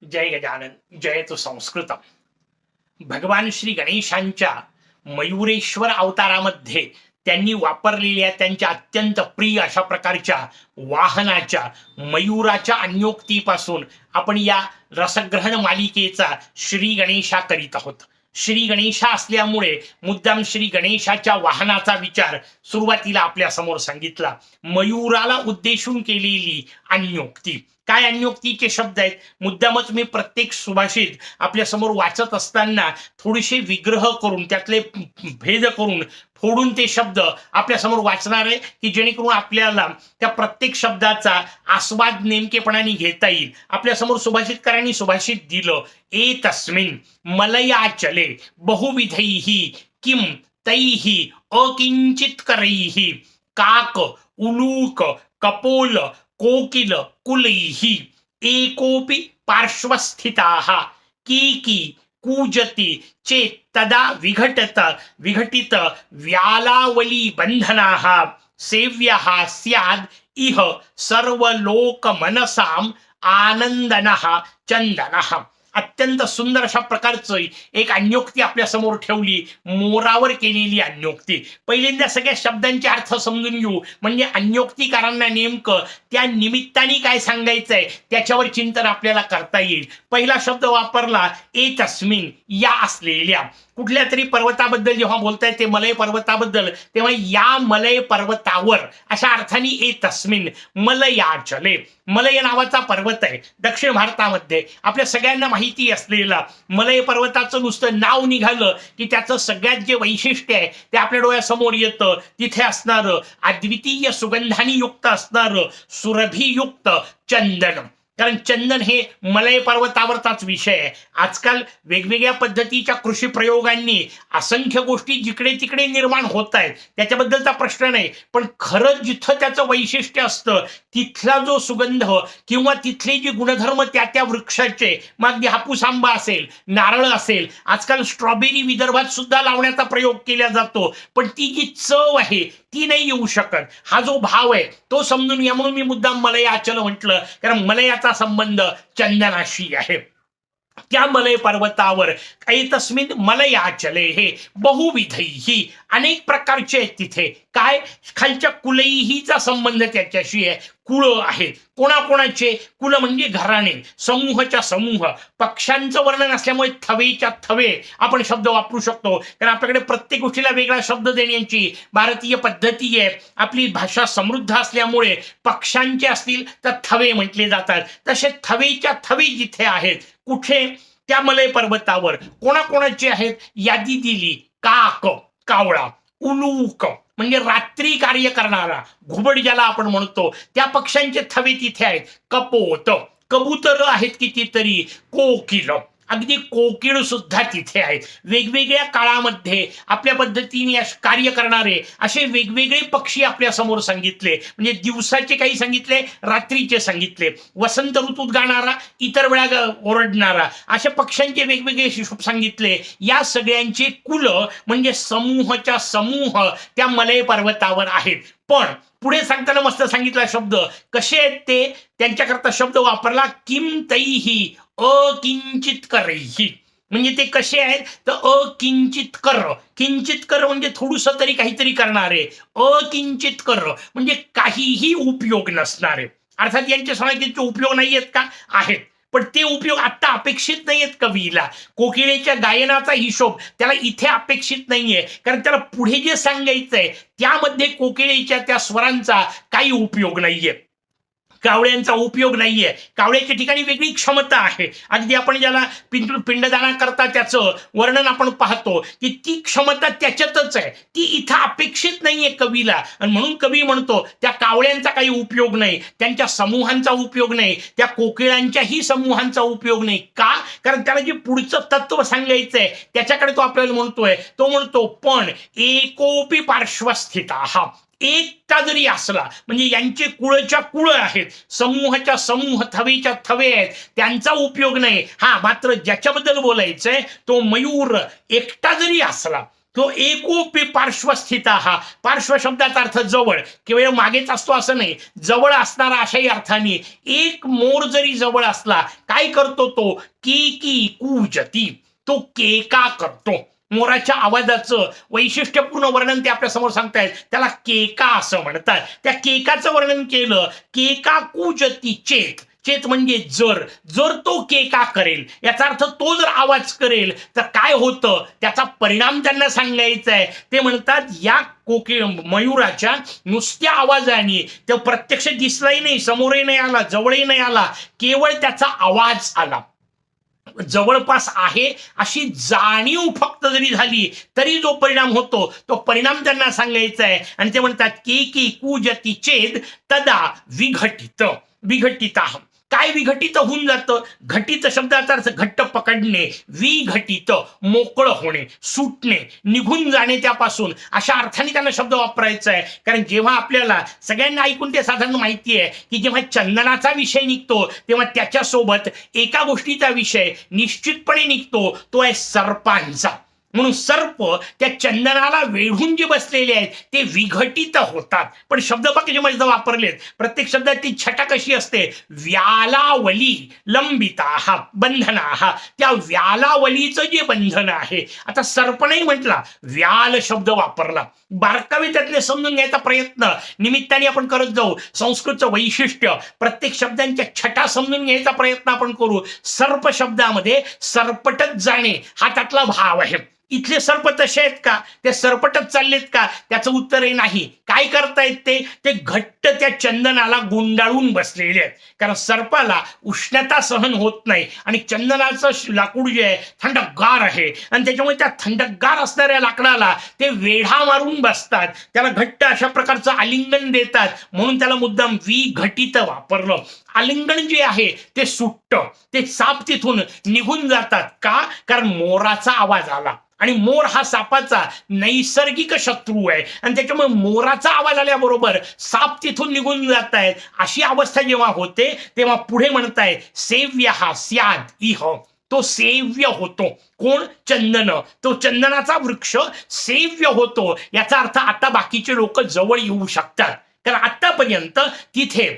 जय गजानन जयतु संस्कृतम. भगवान श्री गणेशांच्या मयुरेश्वर अवतारामध्ये त्यांनी वापरलेल्या त्यांच्या अत्यंत प्रिय अशा प्रकारच्या वाहनाच्या मयूराच्या अन्योक्तीपासून आपण या रसग्रहण मालिकेचा श्री गणेशा करीत आहोत. श्री गणेशा असल्यामुळे मुद्दाम श्री गणेशाच्या वाहनाचा विचार सुरुवातीला आपल्या समोर सांगितला. मयूराला उद्देशून केलेली अन्योक्ती. काय अन्योक्तीचे शब्द आहेत? मुद्दामच मी प्रत्येक सुभाषित आपल्या समोर वाचत असताना थोडेसे विग्रह करून त्यातले भेद करून फोडून ते शब्द आपल्या समोर वाचणार आहे की जेणेकरून आपल्याला त्या प्रत्येक शब्दाचा आस्वाद नेमकेपणाने घेता येईल. आपल्या समोर सुभाषितकारांनी सुभाषित दिलं, ए तस्मिन मलयाचले बहुविधैहि किम तैहि अकिंचित करैहि काक उलूक कपोल कोकिल कुलैहि एकोपि पार्श्वस्थिताः कीकी कूजति चेत् तदा विघटित व्यालावली बंधनाः सेव्यः स्याद् इह सर्वलोक मनसाम आनंदनः चंदनः. अत्यंत सुंदर अशा प्रकारचं एक अन्योक्ती आपल्या समोर ठेवली, मोरावर केलेली अन्योक्ती. पहिल्यांदा सगळ्या शब्दांचे अर्थ समजून घेऊ, म्हणजे अन्योक्तीकारांना नेमकं त्या निमित्ताने काय सांगायचंय त्याच्यावर चिंतन आपल्याला करता येईल. पहिला शब्द वापरला ए तस्मिन, या असलेल्या. कुठल्या तरी पर्वताबद्दल जेव्हा बोलतायत ते मलय पर्वताबद्दल, तेव्हा या मलय पर्वतावर अशा अर्थाने ए तस्मिन मलयाचले. मलय नावाचा पर्वत आहे दक्षिण भारतामध्ये. आपल्या सगळ्यांना माहिती असलेला मलय पर्वताचं नुसतं नाव निघालं की त्याचं सगळ्यात जे वैशिष्ट्य आहे ते आपल्या डोळ्यासमोर येतं. तिथे असणारं अद्वितीय सुगंधानी युक्त असणारं सुरभियुक्त चंदन. कारण चंदन हे मलय पर्वतावरचाच विषय आहे. आजकाल वेगवेगळ्या पद्धतीच्या कृषी प्रयोगांनी असंख्य गोष्टी जिकडे तिकडे निर्माण होत आहेत, त्याच्याबद्दलचा प्रश्न नाही. पण खरंच जिथं त्याचं वैशिष्ट्य असतं तिथला जो सुगंध किंवा तिथले जे गुणधर्म त्या वृक्षाचे, मग हापूस आंबा असेल, नारळ असेल, आजकाल स्ट्रॉबेरी विदर्भात सुद्धा लावण्याचा प्रयोग केला जातो, पण ती जी चव आहे ती नाही येऊ शकत. हा जो भाव आहे तो समजून घ्या. म्हणून मी मुद्दाम मलयाचल म्हटलं, कारण मलयाचा संबंध चंदनाशी आहे. त्या मलय पर्वतावर काही तस्मिन मलयाचले हे बहुविधैहि अनेक प्रकारचे आहेत. तिथे काय खालच्या कुलैहीचा संबंध त्याच्याशी आहे. कुळ आहेत. कोणाकोणाचे? कुल म्हणजे घराणे, समूहच्या समूह. पक्षांचं वर्णन असल्यामुळे थवेच्या थवे आपण शब्द वापरू शकतो, कारण आपल्याकडे प्रत्येक गोष्टीला वेगळा शब्द देण्याची भारतीय पद्धती आहे. आपली भाषा समृद्ध असल्यामुळे पक्षांचे असतील तर थवे म्हटले जातात. तसे थवेच्या थवे जिथे आहेत, कुठे? त्या मलय पर्वतावर. कोणाकोणाचे आहेत? यादी दिली. काक कावळा, उलूक म्हणजे रात्री कार्य करणारा घुबड ज्याला आपण म्हणतो, त्या पक्ष्यांचे थवे तिथे आहेत. कपोत कबूतर आहेत कितीतरी. कोकिल अगदी कोकिळ सुद्धा तिथे आहेत. वेगवेगळ्या काळामध्ये आपल्या पद्धतीने कार्य करणारे असे वेगवेगळे पक्षी आपल्या समोर सांगितले. म्हणजे दिवसाचे काही सांगितले, रात्रीचे सांगितले. वसंत ऋतूत गाणारा, इतर वेळा ओरडणारा, अशा पक्ष्यांचे वेगवेगळे हिशोब सांगितले. या सगळ्यांचे कुल म्हणजे समूहच्या समूह त्या मलय पर्वतावर आहेत. पण पुढे सांगताना मस्त सांगितला शब्द. कसे आहेत ते? त्यांच्याकरता शब्द वापरला किम तैहि अकिंचित करैहि. म्हणजे ते कसे आहेत तर अकिंचित कर. किंचित कर म्हणजे थोडस तरी काहीतरी करणारे. अकिंचित कर म्हणजे काहीही उपयोग नसणारे. अर्थात यांच्या सणाचे उपयोग नाही आहेत का? आहेत, पण ते उपयोग आता अपेक्षित नाहीयेत कवीला. कोकिळेच्या गायनाचा हिशोब त्याला इथे अपेक्षित नाहीये, कारण त्याला पुढे जे सांगायचंय त्यामध्ये कोकिळेच्या त्या स्वरांचा काही उपयोग नाहीये. कावळ्यांचा उपयोग नाहीये. कावळ्याच्या ठिकाणी वेगळी क्षमता आहे. अगदी आपण ज्याला पिंडदाना करता त्याचं वर्णन आपण पाहतो की ती क्षमता त्याच्यातच आहे, ती इथं अपेक्षित नाहीये कवीला. आणि म्हणून कवी म्हणतो त्या कावळ्यांचा काही उपयोग नाही, त्यांच्या समूहांचा उपयोग नाही, त्या कोकिळांच्याही समूहांचा उपयोग नाही. का? कारण त्याला जे पुढचं तत्व सांगायचंय त्याच्याकडे तो आपल्याला म्हणतोय. तो म्हणतो पण एकोपी पार्श्वस्थिताः, एकटा जरी असला म्हणजे यांचे कुळच्या कुळ आहेत, समूहाच्या समूह, थवेच्या थवे आहेत, त्यांचा उपयोग नाही. हा मात्र ज्याच्याबद्दल बोलायचंय तो मयूर एकटा जरी असला तो एकोपी पार्श्वस्थित हा. पार्श्व शब्दाचा अर्थ जवळ, केवळ मागेच असतो असं नाही, जवळ असणारा अशाही अर्थाने. एक मोर जरी जवळ असला, काय करतो तो? की कूजती, तो केका करतो. मोराच्या आवाजाचं वैशिष्ट्यपूर्ण वर्णन ते आपल्या समोर सांगतायत, त्याला केका असं म्हणतात. त्या केकाचं वर्णन केलं, केका कूजती चेत. चेत म्हणजे जर, जर तो केका करेल, याचा अर्थ तो जर आवाज करेल तर काय होतं, त्याचा परिणाम त्यांना सांगायचा आहे. ते म्हणतात या मयुराच्या नुसत्या आवाजाने, तो प्रत्यक्ष दिसलाही नाही, समोरही नाही आला, जवळही नाही आला, केवळ त्याचा आवाज आला, जवळपास आहे अशी जाणीव फक्त जरी झाली तरी जो परिणाम होतो तो परिणाम त्यांना सांगायचा आहे. आणि ते म्हणतात की कूजती चेद तदा विघटित. विघटिता, काय विघटित होऊन जातं? घटित शब्दाचा अर्थ घट्ट पकडणे, विघटित मोकळं होणे, सुटणे, निघून जाणे त्यापासून, अशा अर्थाने त्यांना शब्द वापरायचा आहे. कारण जेव्हा आपल्याला सगळ्यांना ऐकून ते साधारण माहिती आहे की जेव्हा चंदनाचा विषय निघतो तेव्हा त्याच्यासोबत एका गोष्टीचा विषय निश्चितपणे निघतो, तो आहे सर्पांचा. म्हणून सर्प त्या चंदनाला वेढून जे बसलेले आहेत ते विघटित होतात. पण शब्द जे माझे वापरलेत, प्रत्येक शब्दात ती छटा कशी असते? व्यालावली लंबिता बंधना, त्या व्यालावलीचं जे बंधन आहे. आता सर्प नाही म्हटला, व्याल शब्द वापरला. बारकावे त्यातले समजून घ्यायचा प्रयत्न निमित्ताने आपण करत जाऊ. संस्कृतचं वैशिष्ट्य, प्रत्येक शब्दांच्या छटा समजून घ्यायचा प्रयत्न आपण करू. सर्प शब्दामध्ये सरपटत जाणे हा त्यातला भाव आहे. इथले सर्प तसे आहेत का? ते सरपटच चाललेत का? त्याचं उत्तरही नाही. काय करतायत ते घट्ट त्या चंदनाला गुंडाळून बसलेले आहेत. कारण सर्पाला उष्णता सहन होत नाही आणि चंदनाचं लाकूड जे आहे थंडगार आहे आणि त्याच्यामुळे त्या थंडगार असणाऱ्या लाकडाला ते वेढा मारून बसतात, त्याला घट्ट अशा प्रकारचं आलिंगन देतात. म्हणून त्याला मुद्दाम विघटित वापरलं. आलिंगन जे आहे ते सुटतं, ते साप तिथून निघून जातात. का? कारण मोराचा आवाज आला आणि मोर हा सापाचा नैसर्गिक शत्रू आहे आणि त्याच्यामुळे मोराचा आवाज आल्याबरोबर साप तिथून निघून जात आहेत. अशी अवस्था जेव्हा होते तेव्हा पुढे म्हणताय सेव्य हा स्याद इह, तो सेव्य होतो. कोण? चंदन. तो चंदनाचा वृक्ष सेव्य होतो. याचा अर्थ आता बाकीचे लोक जवळ येऊ शकतात. कारण आतापर्यंत तिथे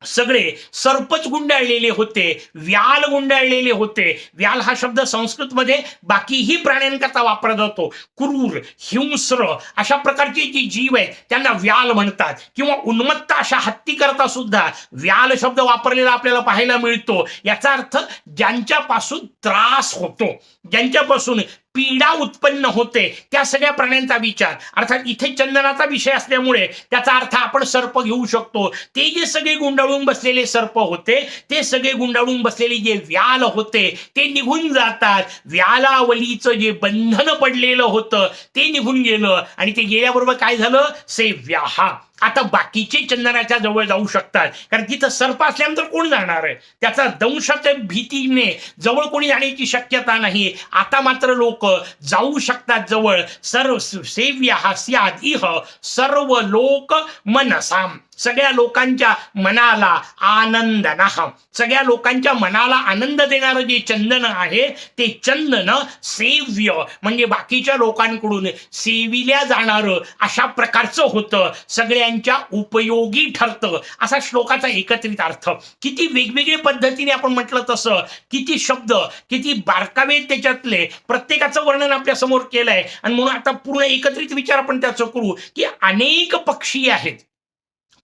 सगळे सर्पच गुंडाळलेले होते, व्याल गुंडाळलेले होते. व्याल हा शब्द संस्कृतमध्ये बाकीही प्राण्यांकरता वापरला जातो. क्रूर, हिंस्र अशा प्रकारचे जे जीव आहेत त्यांना व्याल म्हणतात. किंवा उन्मत्त अशा हत्ती करता सुद्धा व्याल शब्द वापरलेला आपल्याला पाहायला मिळतो. याचा अर्थ ज्यांच्यापासून त्रास होतो, ज्यांच्यापासून पीडा उत्पन्न होते, त्या सगळ्या प्राण्यांचा विचार. अर्थात इथे चंदनाचा विषय असल्यामुळे त्याचा अर्थ आपण सर्प घेऊ शकतो. ते जे सगळे गुंडाळून बसलेले सर्प होते, ते सगळे गुंडाळून बसलेले जे व्याल होते ते निघून जातात. व्यालावलीचं जे बंधन पडलेलं होतं ते निघून गेलं आणि ते गेल्याबरोबर काय झालं? सेव्याहा, आता बाकीचे चंदनाच्या जवळ जाऊ शकतात. कारण तिथं सर्प असल्यानंतर कोण जाणार आहे? त्याचा दंशाच्या भीतीने जवळ कोणी जाण्याची शक्यता नाही. आता मात्र लोक जाऊ शकतात जवळ. सर्व सेव्य हा स्याद इह सर्व लोक मनसाम, सगळ्या लोकांच्या मनाला आनंदनः, सगळ्या लोकांच्या मनाला आनंद देणारं जे चंदन आहे ते चंदन सेव्य म्हणजे बाकीच्या लोकांकडून सेविल्या जाणारं अशा प्रकारचं होतं, सगळ्यांच्या उपयोगी ठरतं. असा श्लोकाचा एकत्रित अर्थ. किती वेगवेगळ्या पद्धतीने आपण म्हटलं तसं, किती शब्द, किती बारकावे त्याच्यातले, प्रत्येकाचं वर्णन आपल्या समोर केलंय. आणि म्हणून आता पूर्ण एकत्रित विचार आपण त्याचं करू की अनेक पक्षी आहेत,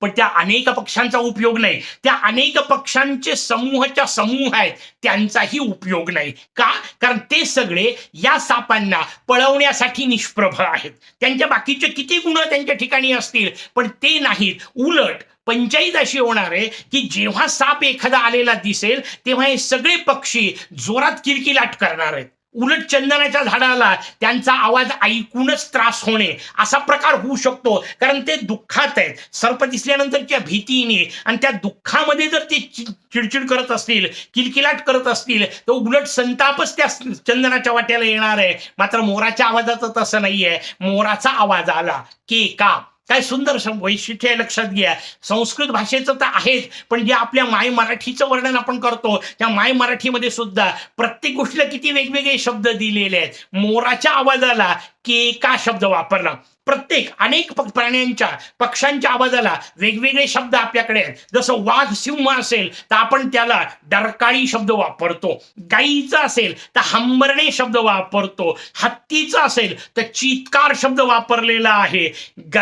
पण त्या अनेक पक्षांचा उपयोग नाही. त्या अनेक पक्षांचे समूहाच्या समूह आहेत त्यांचाही उपयोग नाही. का? कारण ते सगळे या सापांना पळवण्यासाठी निष्प्रभ आहेत. त्यांच्या बाकीचे किती गुण त्यांच्या ठिकाणी असतील पण ते नाहीत. उलट पंचायत अशी होणार आहे की जेव्हा साप एखादा आलेला दिसेल तेव्हा हे सगळे पक्षी जोरात किलकिलाट करणार आहेत. उलट चंदनाच्या झाडाला त्यांचा आवाज ऐकूनच त्रास होणे असा प्रकार होऊ शकतो. कारण ते दुःखात आहेत. सर्प दिसल्यानंतरच्या भीतीने आणि त्या दुःखामध्ये जर ते चिडचिड करत असतील, किलकिलाट करत असतील तर उलट संतापच त्या चंदनाच्या वाट्याला येणार आहे. मात्र मोराच्या आवाजाचं तसं नाहीये. मोराचा आवाज आला केका, काय सुंदर वैशिष्ट्य लक्षात घ्या. संस्कृत भाषेचं तर आहेच, पण जे आपल्या माय मराठीचं वर्णन आपण करतो त्या माय मराठीमध्ये सुद्धा प्रत्येक गोष्टीला किती वेगवेगळे शब्द दिलेले आहेत. मोराच्या आवाजाला केका शब्द वापरला. प्रत्येक अनेक प्राण्यांच्या पक्ष्यांच्या आवाजाला वेगवेगळे शब्द आपल्याकडे आहेत. जसं वाघ सिंह असेल तर आपण त्याला डरकाळी शब्द वापरतो. गाईचा असेल तर हंबरणे शब्द वापरतो. हत्तीचा असेल तर चित्कार शब्द वापरलेला आहे.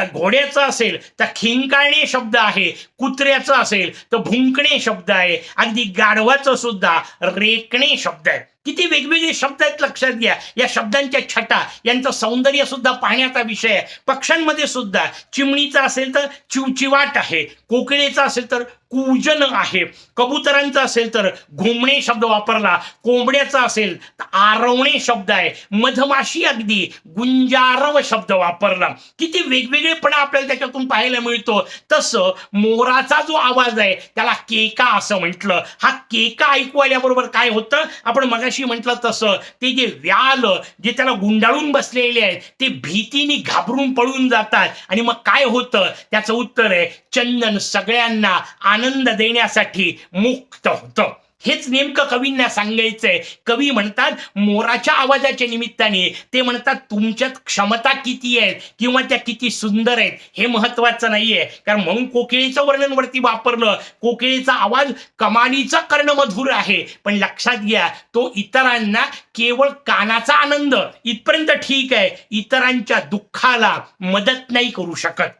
घोड्याचा असेल तर खिंकाळणे शब्द आहे. कुत्र्याचं असेल तर भुंकणे शब्द आहे. अगदी गाढवाचं सुद्धा रेकणे शब्द आहे. किती वेगवेगळे शब्द आहेत लक्षात घ्या. या शब्दांच्या छटा यांचं सौंदर्य सुद्धा पाहण्याचा विषय आहे. पक्ष्यांमध्ये सुद्धा चिमणीचा असेल तर चिवचिवाट आहे. कोकिळेचा असेल तर कूजन आहे. कबुतरांचा असेल तर घुमणे शब्द वापरला. कोंबड्याचा असेल तर आरवणे शब्द आहे. मधमाशी अगदी गुंजारव शब्द वापरला. किती वेगवेगळेपणा आपल्याला त्याच्यातून पाहायला मिळतो. तसं मोराचा जो आवाज आहे त्याला केका असं म्हटलं. हा केका ऐकू आल्याबरोबर काय होतं, आपण मगाशी म्हटलं तसं ते जे व्याल जे त्याला गुंडाळून बसलेले आहेत ते भीतीने घाबरून पळून जातात. आणि मग काय होतं, त्याचं उत्तर आहे चंदन सगळ्यांना आनंद देण्यासाठी मुक्त होतं. हेच नेमकं कवींना सांगायचंय. कवी म्हणतात मोराच्या आवाजाच्या निमित्ताने ते म्हणतात तुमच्यात क्षमता किती आहेत किंवा त्या किती सुंदर आहेत हे महत्वाचं नाहीये. कारण म्हणून कोकिळेचं वर्णन वरती वापरलं. कोकिळेचा आवाज कमालीचा कर्णमधुर आहे, पण लक्षात घ्या तो इतरांना केवळ कानाचा आनंद इथपर्यंत ठीक आहे, इतरांच्या दुःखाला मदत नाही करू शकत,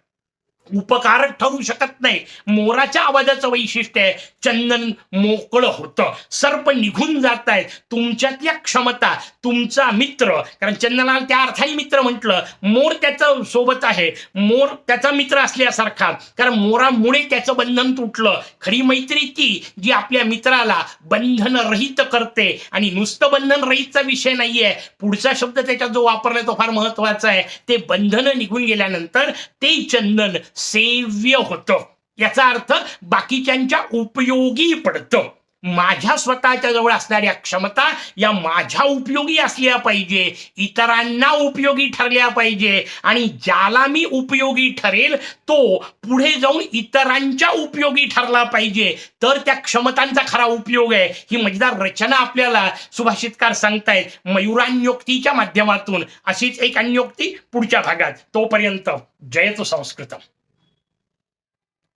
उपकारक ठरू शकत नाही. मोराच्या आवाजाचं वैशिष्ट्य आहे चंदन मोकळं होतं, सर्प निघून जात आहेत. तुमच्यातल्या क्षमता तुमचा मित्र, कारण चंदनाला त्या अर्थाने मित्र म्हटलं, मोर त्याच्या सोबत आहे, मोर त्याचा मित्र असल्यासारखा, कारण मोरामुळे त्याचं बंधन तुटलं. खरी मैत्री ती जी आपल्या मित्राला बंधन रहित करते. आणि नुसतं बंधन रहितचा विषय नाहीये, पुढचा शब्द त्याच्यात जो वापरलाय तो फार महत्वाचा आहे. ते बंधन निघून गेल्यानंतर ते चंदन सेव्य होतं. याचा अर्थ बाकीच्यांच्या उपयोगी पडतं. माझ्या स्वतःच्या जवळ असणाऱ्या क्षमता या माझ्या उपयोगी असल्या पाहिजे, इतरांना उपयोगी ठरल्या पाहिजे. आणि ज्याला मी उपयोगी ठरेल तो पुढे जाऊन इतरांच्या उपयोगी ठरला पाहिजे, तर त्या क्षमतांचा खरा उपयोग आहे. ही मजेदार रचना आपल्याला सुभाषितकार सांगतायत मयूरान्योक्तीच्या माध्यमातून. अशीच एक अन्योक्ती पुढच्या भागात. तोपर्यंत जयतु संस्कृतम.